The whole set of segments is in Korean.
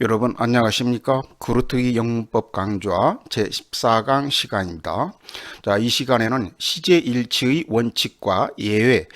여러분 안녕하십니까? 구루트기 영문법 강좌 제14강 시간입니다. 자, 이 시간에는 시제일치의 원칙과 예외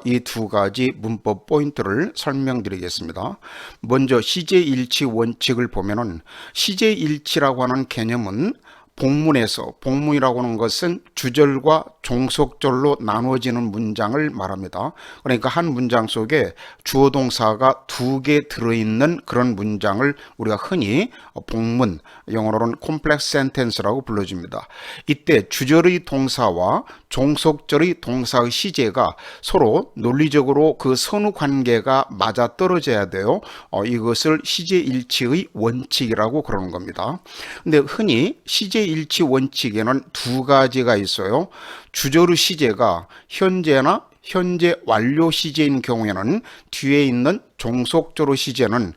이 두 가지 문법 포인트를 설명드리겠습니다. 먼저 시제일치 원칙을 보면은 시제일치라고 하는 개념은 복문에서, 복문이라고 하는 것은 주절과 종속절로 나누어지는 문장을 말합니다. 그러니까 한 문장 속에 주어 동사가 두 개 들어있는 그런 문장을 우리가 흔히 복문, 영어로는 컴플렉스 센텐스라고 불러줍니다. 이때 주절의 동사와 종속절의 동사의 시제가 서로 논리적으로 그 선후 관계가 맞아 떨어져야 돼요. 이것을 시제일치의 원칙이라고 그러는 겁니다. 근데 흔히 시제일치 원칙에는 두 가지가 있어요. 주절의 시제가 현재나 현재 완료 시제인 경우에는 뒤에 있는 종속절의 시제는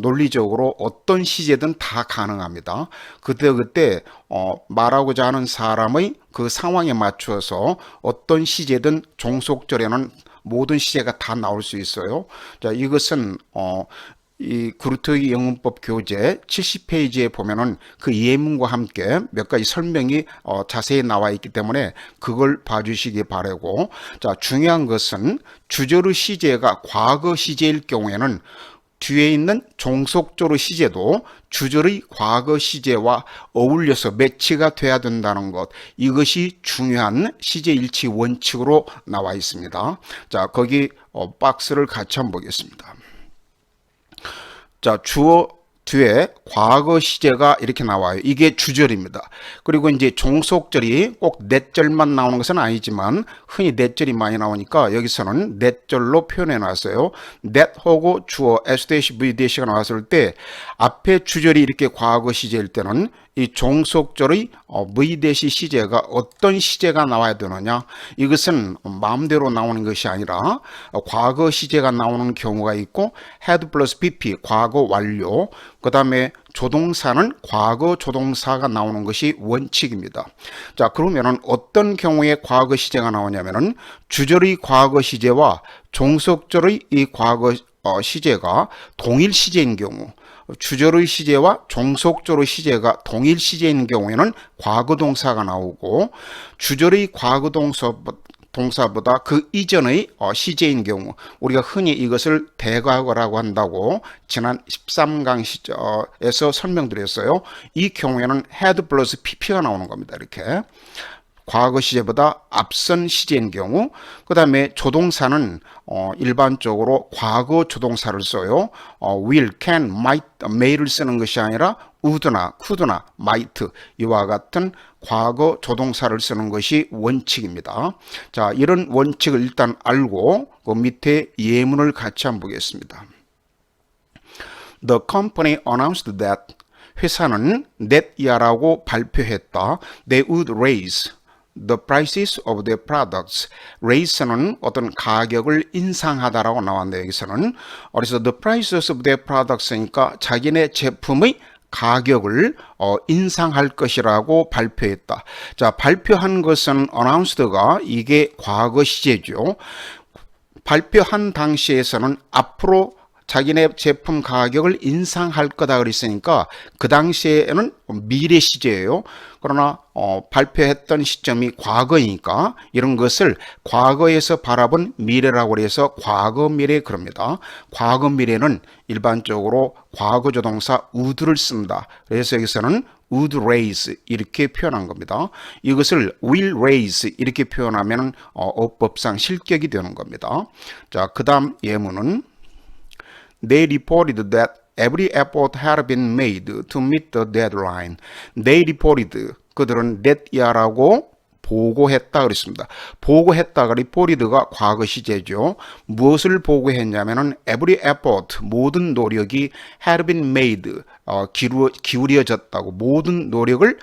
논리적으로 어떤 시제든 다 가능합니다. 그때 말하고자 하는 사람의 그 상황에 맞추어서 어떤 시제든 종속절에는 모든 시제가 다 나올 수 있어요. 자, 이것은 이 구루트기 영문법 교재 70페이지에 보면은 그 예문과 함께 몇 가지 설명이 자세히 나와 있기 때문에 그걸 봐주시기 바라고, 자, 중요한 것은 주절의 시제가 과거 시제일 경우에는 뒤에 있는 종속절의 시제도 주절의 과거 시제와 어울려서 매치가 돼야 된다는 것, 이것이 중요한 시제일치 원칙으로 나와 있습니다. 자, 거기 박스를 같이 한번 보겠습니다. 자, 주어 뒤에 과거 시제가 이렇게 나와요. 이게 주절입니다. 그리고 이제 종속절이 꼭 넷절만 나오는 것은 아니지만 흔히 넷절이 많이 나오니까 여기서는 넷절로 표현해 놨어요. 넷하고 주어 S-V-가 나왔을 때 앞에 주절이 이렇게 과거 시제일 때는 이 종속절의 V- 시제가 어떤 시제가 나와야 되느냐, 이것은 마음대로 나오는 것이 아니라 과거 시제가 나오는 경우가 있고 had 플러스 PP 과거 완료, 그 다음에 조동사는 과거 조동사가 나오는 것이 원칙입니다. 자, 그러면은 어떤 경우에 과거 시제가 나오냐면은 주절의 과거 시제와 종속절의 이 과거 시제가 동일 시제인 경우, 주절의 시제와 종속절의 시제가 동일 시제인 경우에는 과거 동사가 나오고, 주절의 과거 동사보다 그 이전의 시제인 경우, 우리가 흔히 이것을 대과거라고 한다고 지난 13강에서 설명드렸어요. 이 경우에는 had 플러스 pp가 나오는 겁니다. 이렇게 과거 시제보다 앞선 시제인 경우, 그 다음에 조동사는 일반적으로 과거 조동사를 써요. will, can, might, may를 쓰는 것이 아니라 would나 could나 might, 이와 같은 과거 조동사를 쓰는 것이 원칙입니다. 자, 이런 원칙을 일단 알고 그 밑에 예문을 같이 한번 보겠습니다. The company announced that, 회사는 that year라고 발표했다. They would raise the prices of their products. raise는 어떤 가격을 인상하다라고 나왔는데 여기서는, 그래서 the prices of their products니까 자기네 제품의 가격을 인상할 것이라고 발표했다. 자, 발표한 것은 announced가 이게 과거 시제죠. 발표한 당시에서는 앞으로 자기네 제품 가격을 인상할 거다 그랬으니까 그 당시에는 미래 시제예요. 그러나 발표했던 시점이 과거이니까 이런 것을 과거에서 바라본 미래라고 해서 과거 미래 그럽니다. 과거 미래는 일반적으로 과거 조동사 would를 씁니다. 그래서 여기서는 would raise 이렇게 표현한 겁니다. 이것을 will raise 이렇게 표현하면 어법상 실격이 되는 겁니다. 자, 그 다음 예문은 They reported that every effort had been made to meet the deadline. They reported, 그들은 that year라고 보고했다 그랬습니다. 보고했다가 reported가 과거 시제죠. 무엇을 보고했냐면은 every effort, 모든 노력이 had been made, 기울여졌다고, 모든 노력을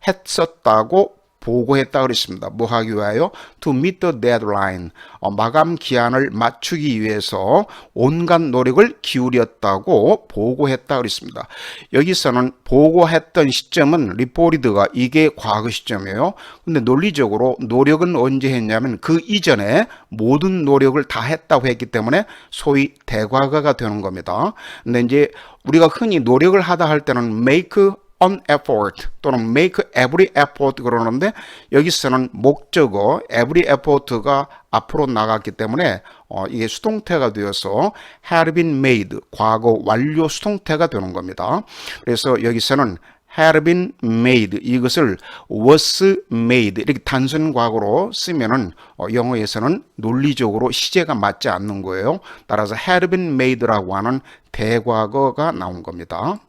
했었다고 보고했다 그랬습니다. 뭐 하기 위하여? To meet the deadline. 마감 기한을 맞추기 위해서 온갖 노력을 기울였다고 보고했다 그랬습니다. 여기서는 보고했던 시점은 리포리드가 이게 과거 시점이에요. 근데 논리적으로 노력은 언제 했냐면 그 이전에 모든 노력을 다 했다고 했기 때문에 소위 대과거가 되는 겁니다. 근데 이제 우리가 흔히 노력을 하다 할 때는 make an effort 또는 make every effort 그러는데 여기서는 목적어 every effort가 앞으로 나갔기 때문에 이게 수동태가 되어서 had been made 과거 완료 수동태가 되는 겁니다. 그래서 여기서는 had been made 이것을 was made 이렇게 단순 과거로 쓰면은 영어에서는 논리적으로 시제가 맞지 않는 거예요. 따라서 had been made라고 하는 대과거가 나온 겁니다.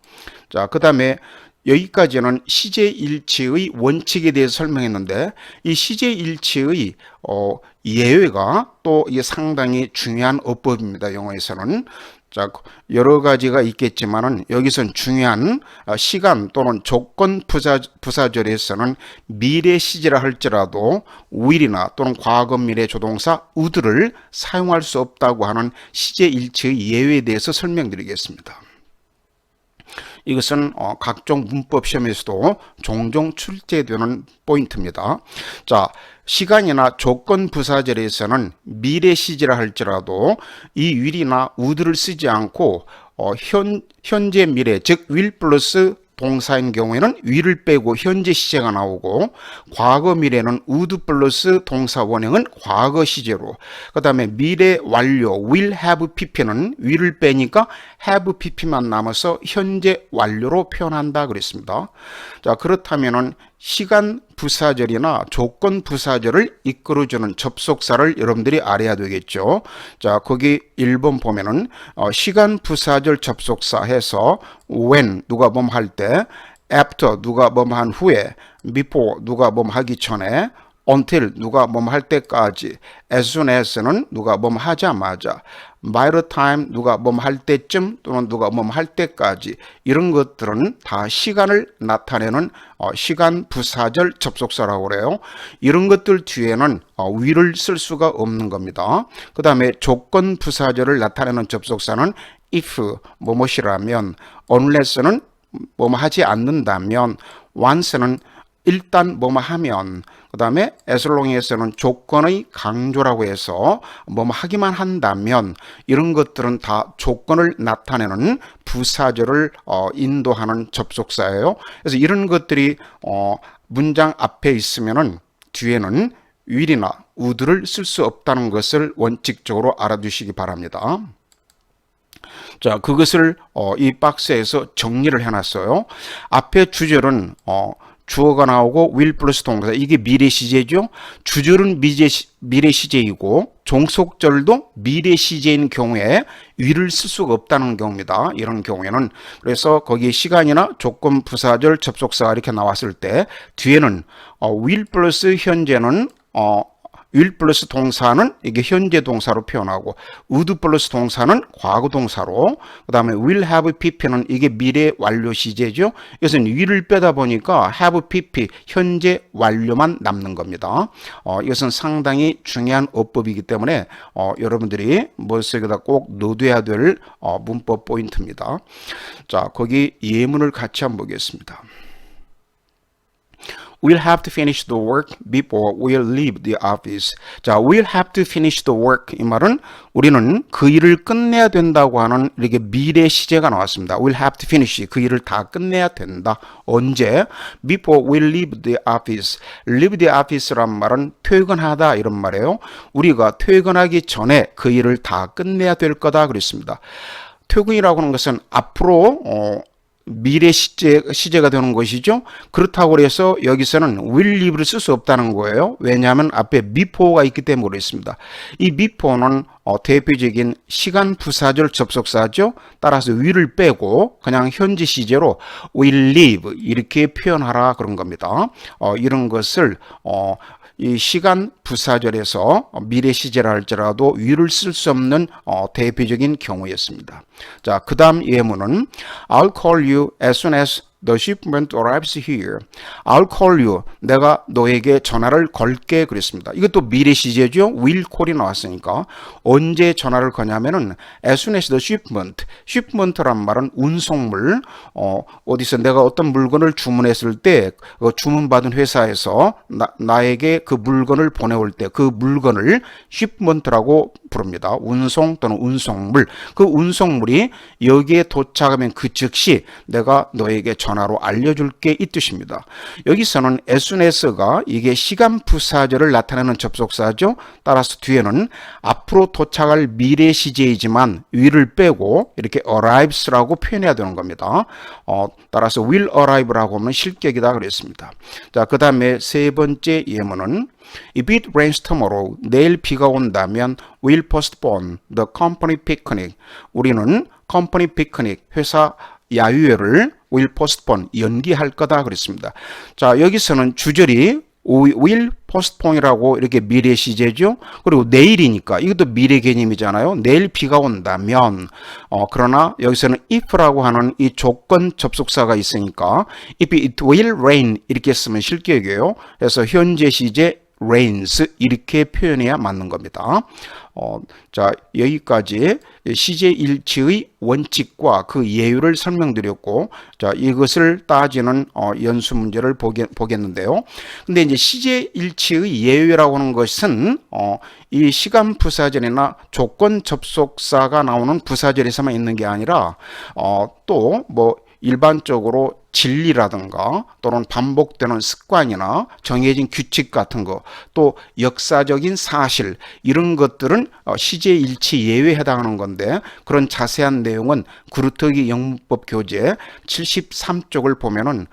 자, 그다음에 여기까지는 시제일치의 원칙에 대해서 설명했는데 이 시제일치의 예외가 또 이게 상당히 중요한 어법입니다. 영어에서는. 자, 여러 가지가 있겠지만은 여기선 중요한 시간 또는 조건 부사절에서는 미래 시제라 할지라도 will이나 또는 과거 미래 조동사 would를 사용할 수 없다고 하는 시제일치의 예외에 대해서 설명드리겠습니다. 이것은 각종 문법 시험에서도 종종 출제되는 포인트입니다. 자, 시간이나 조건 부사절에서는 미래 시제라 할지라도 이 will이나 would를 쓰지 않고 현재 미래 즉 will 플러스 동사인 경우에는 will을 빼고 현재 시제가 나오고 과거 미래는 would 플러스 동사 원형은 과거 시제로 그 다음에 미래 완료 will have pp는 will을 빼니까 have pp만 남아서 현재 완료로 표현한다 그랬습니다. 자, 그렇다면은 시간 부사절이나 조건 부사절을 이끌어주는 접속사를 여러분들이 알아야 되겠죠. 자, 거기 1번 보면은 시간 부사절 접속사 해서 when 누가 뭐 할 때, after 누가 뭐 한 후에, before 누가 뭐 하기 전에, until 누가 뭐 할 때까지, as soon as는 누가 뭐 하자마자, by the time 누가 뭐 할 때쯤 또는 누가 뭐 할 때까지 이런 것들은 다 시간을 나타내는 시간 부사절 접속사라고 그래요. 이런 것들 뒤에는 will을 쓸 수가 없는 겁니다. 그 다음에 조건 부사절을 나타내는 접속사는 if 뭐뭐이라면, unless는 뭐뭐 하지 않는다면, once는 일단 뭐뭐 하면, 그 다음에 as long에서는 조건의 강조라고 해서 뭐뭐 하기만 한다면 이런 것들은 다 조건을 나타내는 부사절을 인도하는 접속사예요. 그래서 이런 것들이 문장 앞에 있으면은 뒤에는 will이나 would를 쓸 수 없다는 것을 원칙적으로 알아두시기 바랍니다. 자, 그것을 이 박스에서 정리를 해놨어요. 앞에 주절은 주어가 나오고 will 플러스 동사 이게 미래 시제죠. 주절은 미래 시제이고 종속절도 미래 시제인 경우에 will을 쓸 수가 없다는 경우입니다. 이런 경우에는 그래서 거기 시간이나 조건 부사절 접속사가 이렇게 나왔을 때 뒤에는 will 플러스 현재는 will 플러스 동사는 이게 현재 동사로 표현하고 would 플러스 동사는 과거 동사로 그 다음에 will have pp는 이게 미래 완료 시제죠. 이것은 will을 빼다 보니까 have pp 현재 완료만 남는 겁니다. 이것은 상당히 중요한 어법이기 때문에 여러분들이 머릿속에다 꼭 넣어둬야 될 문법 포인트입니다. 자, 거기 예문을 같이 한번 보겠습니다. We'll have to finish the work before we'll leave the office. 자, we'll have to finish the work. 이 말은 우리는 그 일을 끝내야 된다고 하는 이렇게 미래 시제가 나왔습니다. We'll have to finish. 그 일을 다 끝내야 된다. 언제? Before we'll leave the office. Leave the office란 말은 퇴근하다 이런 말이에요. 우리가 퇴근하기 전에 그 일을 다 끝내야 될 거다 그랬습니다. 퇴근이라고 하는 것은 앞으로 미래 시제가 되는 것이죠. 그렇다고 해서 여기서는 will leave를 쓸 수 없다는 거예요. 왜냐하면 앞에 before가 있기 때문에 그렇습니다. 이 before는 대표적인 시간 부사절 접속사죠. 따라서 will을 빼고 그냥 현재 시제로 will leave 이렇게 표현하라 그런 겁니다. 이런 것을 이 시간 부사절에서 미래 시제라 할지라도 will을 쓸 수 없는 대표적인 경우였습니다. 자, 그 다음 예문은 I'll call you as soon as the shipment arrives here. I'll call you. 내가 너에게 전화를 걸게 그랬습니다. 이것도 미래 시제죠. will call이 나왔으니까 언제 전화를 거냐면은 as soon as the shipment. shipment란 말은 운송물. 어디서 내가 어떤 물건을 주문했을 때 주문받은 회사에서 나에게 그 물건을 보내올 때 그 물건을 shipment라고 부릅니다. 운송 또는 운송물. 그 운송물이 여기에 도착하면 그 즉시 내가 너에게 전화로 알려줄게 이 뜻입니다. 여기서는 as soon as가 이게 시간 부사절을 나타내는 접속사죠. 따라서 뒤에는 앞으로 도착할 미래 시제이지만 will을 빼고 이렇게 arrives라고 표현해야 되는 겁니다. 따라서 will arrive라고 하면 실격이다 그랬습니다. 자, 그 다음에 세 번째 예문은 If it rains tomorrow, 내일 비가 온다면 we'll postpone the company picnic. 우리는 company picnic, 회사 야유회를 will postpone, 연기할 거다 그랬습니다. 자, 여기서는 주절이 will postpone이라고 이렇게 미래 시제죠. 그리고 내일이니까 이것도 미래 개념이잖아요. 내일 비가 온다면 그러나 여기서는 if라고 하는 이 조건 접속사가 있으니까 if it will rain 이렇게 쓰면 실격이에요. 그래서 현재 시제 rains 이렇게 표현해야 맞는 겁니다. 자, 여기까지 시제 일치의 원칙과 그 예율을 설명드렸고, 자, 이것을 따지는 연수 문제를 보겠는데요. 근데 이제 시제 일치의 예율이라고 하는 것은 이 시간 부사절이나 조건 접속사가 나오는 부사절에서만 있는 게 아니라 또 뭐 일반적으로 진리라든가 또는 반복되는 습관이나 정해진 규칙 같은 거, 또 역사적인 사실 이런 것들은 시제 일치 예외에 해당하는 건데 그런 자세한 내용은 구루트기 영문법 교재 73쪽을 보면은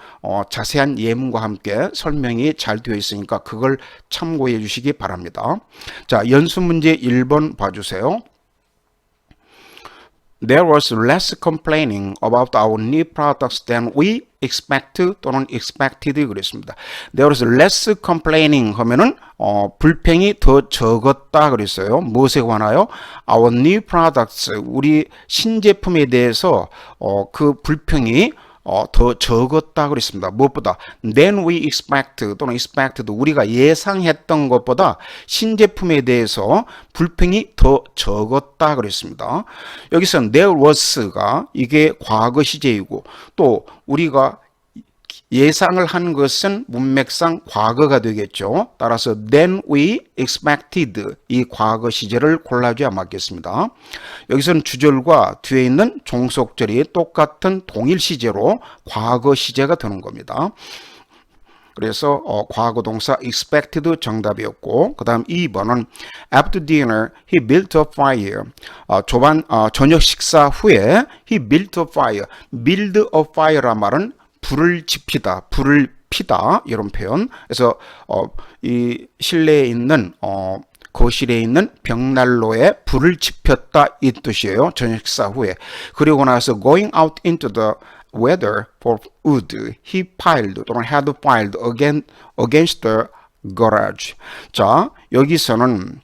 자세한 예문과 함께 설명이 잘 되어 있으니까 그걸 참고해 주시기 바랍니다. 자, 연수 문제 1번 봐주세요. There was less complaining about our new products than we expected 또는 expected 그랬습니다. There was less complaining 하면은 불평이 더 적었다 그랬어요. 무엇에 관하여? Our new products, 우리 신제품에 대해서 그 불평이 더 적었다 그랬습니다. 무엇보다 than we expect 또는 expected 우리가 예상했던 것보다 신제품에 대해서 불평이 더 적었다 그랬습니다. 여기서 there was가 이게 과거 시제이고 또 우리가 예상을 한 것은 문맥상 과거가 되겠죠. 따라서 than we expected 이 과거 시제를 골라줘야 맞겠습니다. 여기서는 주절과 뒤에 있는 종속절이 똑같은 동일 시제로 과거 시제가 되는 겁니다. 그래서 과거 동사 expected 정답이었고 그 다음 2번은 After dinner he built a fire. 저녁 식사 후에 he built a fire. build a fire란 말은 불을 지피다, 불을 피다 이런 표현. 그래서 이 실내에 있는 거실에 있는 벽난로에 불을 지폈다 이 뜻이에요. 저녁 식사 후에. 그리고 나서 going out into the weather for wood, he piled 또는 had piled against the garage. 자, 여기서는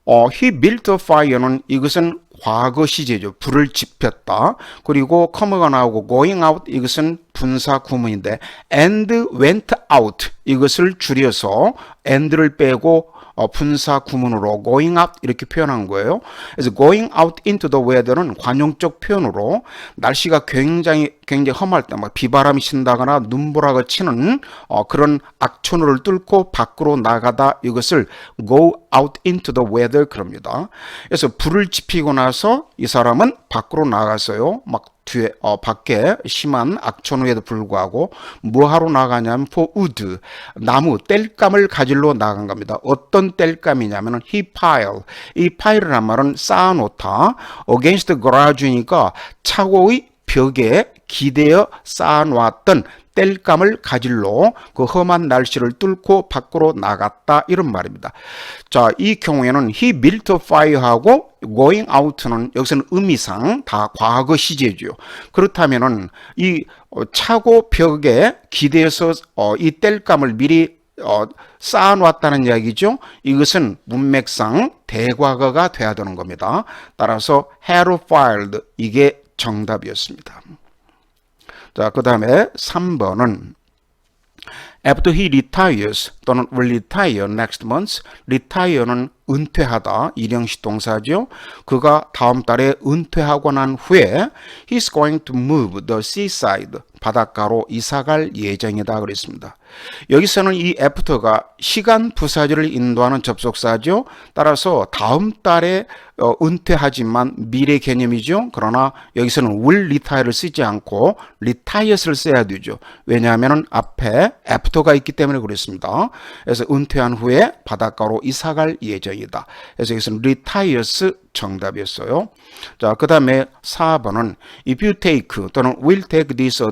he built a fire는 이것은 과거 시제죠. 불을 지폈다. 그리고 come가 나오고 going out 이것은 분사 구문인데 and went out 이것을 줄여서 and를 빼고 분사 구문으로 going out 이렇게 표현한 거예요. 그래서 going out into the weather는 관용적 표현으로 날씨가 굉장히 험할 때 막 비바람이 친다거나 눈보라가 치는 그런 악천후를 뚫고 밖으로 나가다 이것을 go out into the weather 그럽니다. 그래서 불을 지피고 나서 이 사람은 밖으로 나가서요. 막 뒤에 밖에 심한 악천후에도 불구하고 뭐하러 나가냐면 for wood 나무 땔감을 가지러 나간 겁니다. 어떤 땔감이냐면 he pile 이 pile란 말은 쌓아놓다 against the garage니까 차고의 벽에 기대어 쌓아놓았던 땔감을 가지러 그 험한 날씨를 뚫고 밖으로 나갔다 이런 말입니다. 자, 이 경우에는 he built a fire하고 going out는 여기서는 의미상 다 과거 시제죠. 그렇다면은 이 차고 벽에 기대어서 이 땔감을 미리 쌓아놨다는 이야기죠. 이것은 문맥상 대과거가 돼야 되는 겁니다. 따라서 had filed 이게 정답이었습니다. 자, 그 다음에 3번은 After he retires 또는 will retire next month. retire는 은퇴하다, 일형식 동사죠. 그가 다음 달에 은퇴하고 난 후에 he's going to move the seaside. 바닷가로 이사갈 예정이다 그랬습니다. 여기서는 이 after가 시간 부사절을 인도하는 접속사죠. 따라서 다음 달에 은퇴하지만 미래 개념이죠. 그러나 여기서는 will retire를 쓰지 않고 retires를 써야 되죠. 왜냐하면 앞에 after가 있기 때문에 그렇습니다. 그래서 은퇴한 후에 바닷가로 이사갈 예정이다. 그래서 여기서는 retires 정답이었어요. 자, 그 다음에 4번은 if you take 또는 will take this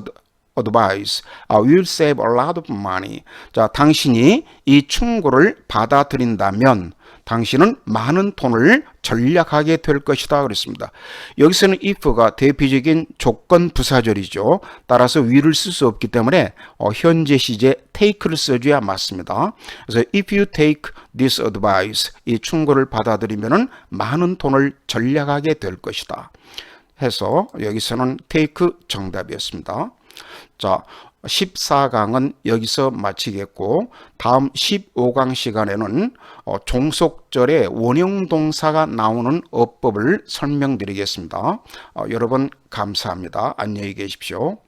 advice, will save a lot of money. 자, 당신이 이 충고를 받아들인다면 당신은 많은 돈을 절약하게 될 것이다 그랬습니다. 여기서는 if가 대표적인 조건 부사절이죠. 따라서 will을 쓸 수 없기 때문에 현재 시제 take를 써줘야 맞습니다. 그래서 if you take this advice, 이 충고를 받아들이면 많은 돈을 절약하게 될 것이다 해서 여기서는 take 정답이었습니다. 자, 14강은 여기서 마치겠고 다음 15강 시간에는 종속절에 원형동사가 나오는 어법을 설명드리겠습니다. 여러분 감사합니다. 안녕히 계십시오.